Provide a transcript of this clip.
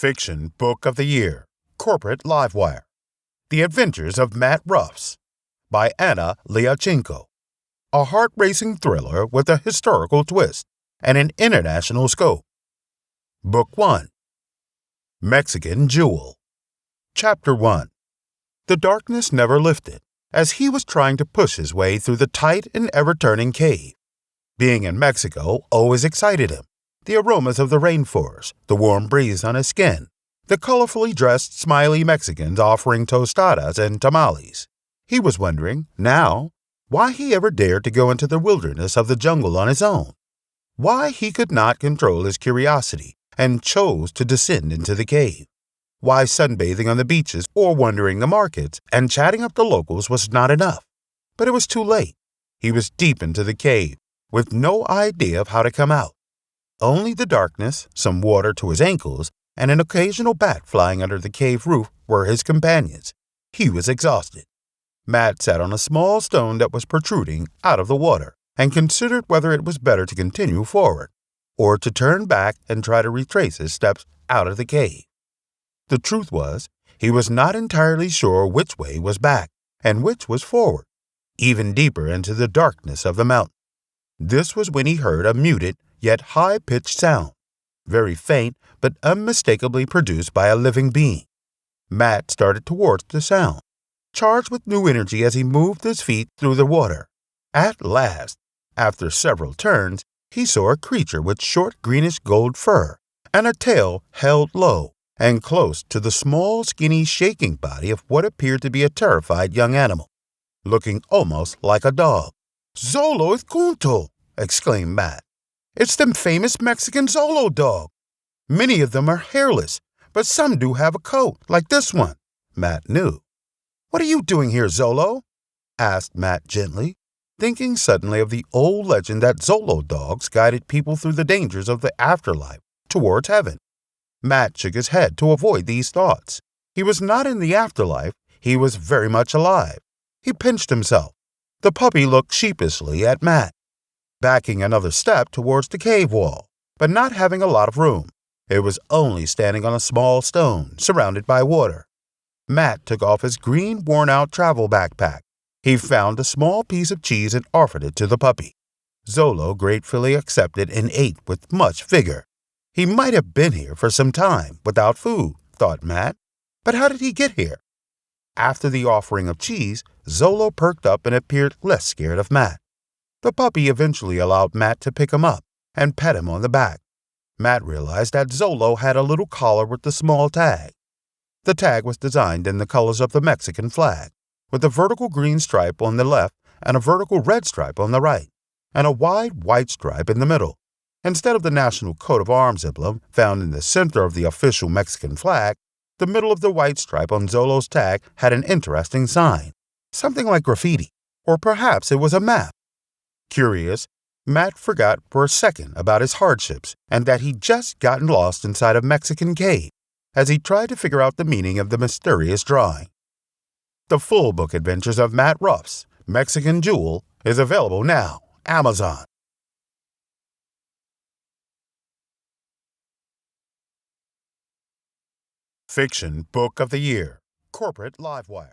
Fiction Book of the Year, Corporate Livewire. The Adventures of Matt Rufs by Anna Liachenko. A heart-racing thriller with a historical twist and an international scope. Book 1. Mexican Jewel. Chapter 1. The darkness never lifted, as he was trying to push his way through the tight and ever-turning cave. Being in Mexico always excited him. The aromas of the rainforest, the warm breeze on his skin, the colorfully dressed, smiley Mexicans offering tostadas and tamales. He was wondering, now, why he ever dared to go into the wilderness of the jungle on his own. Why he could not control his curiosity and chose to descend into the cave. Why sunbathing on the beaches or wandering the markets and chatting up the locals was not enough. But it was too late. He was deep into the cave, with no idea of how to come out. Only the darkness, some water to his ankles, and an occasional bat flying under the cave roof were his companions. He was exhausted. Matt sat on a small stone that was protruding out of the water and considered whether it was better to continue forward or to turn back and try to retrace his steps out of the cave. The truth was, he was not entirely sure which way was back and which was forward, even deeper into the darkness of the mountain. This was when he heard a muted yet high-pitched sound, very faint but unmistakably produced by a living being. Matt started towards the sound, charged with new energy as he moved his feet through the water. At last, after several turns, he saw a creature with short greenish-gold fur and a tail held low and close to the small, skinny, shaking body of what appeared to be a terrified young animal, looking almost like a dog. "Zolo es junto!" exclaimed Matt. "It's them famous Mexican Zolo dog. Many of them are hairless, but some do have a coat, like this one." Matt knew. "What are you doing here, Zolo?" asked Matt gently, thinking suddenly of the old legend that Zolo dogs guided people through the dangers of the afterlife towards heaven. Matt shook his head to avoid these thoughts. He was not in the afterlife, he was very much alive. He pinched himself. The puppy looked sheepishly at Matt, backing another step towards the cave wall, but not having a lot of room. It was only standing on a small stone, surrounded by water. Matt took off his green, worn-out travel backpack. He found a small piece of cheese and offered it to the puppy. Zolo gratefully accepted and ate with much vigor. He might have been here for some time without food, thought Matt, but how did he get here? After the offering of cheese, Zolo perked up and appeared less scared of Matt. The puppy eventually allowed Matt to pick him up and pet him on the back. Matt realized that Zolo had a little collar with a small tag. The tag was designed in the colors of the Mexican flag, with a vertical green stripe on the left and a vertical red stripe on the right, and a wide white stripe in the middle. Instead of the national coat of arms emblem found in the center of the official Mexican flag, the middle of the white stripe on Zolo's tag had an interesting sign, something like graffiti, or perhaps it was a map. Curious, Matt forgot for a second about his hardships and that he'd just gotten lost inside a Mexican cave as he tried to figure out the meaning of the mysterious drawing. The full book adventures of Matt Rufs, Mexican Jewel, is available now. Amazon. Fiction Book of the Year, Corporate Livewire.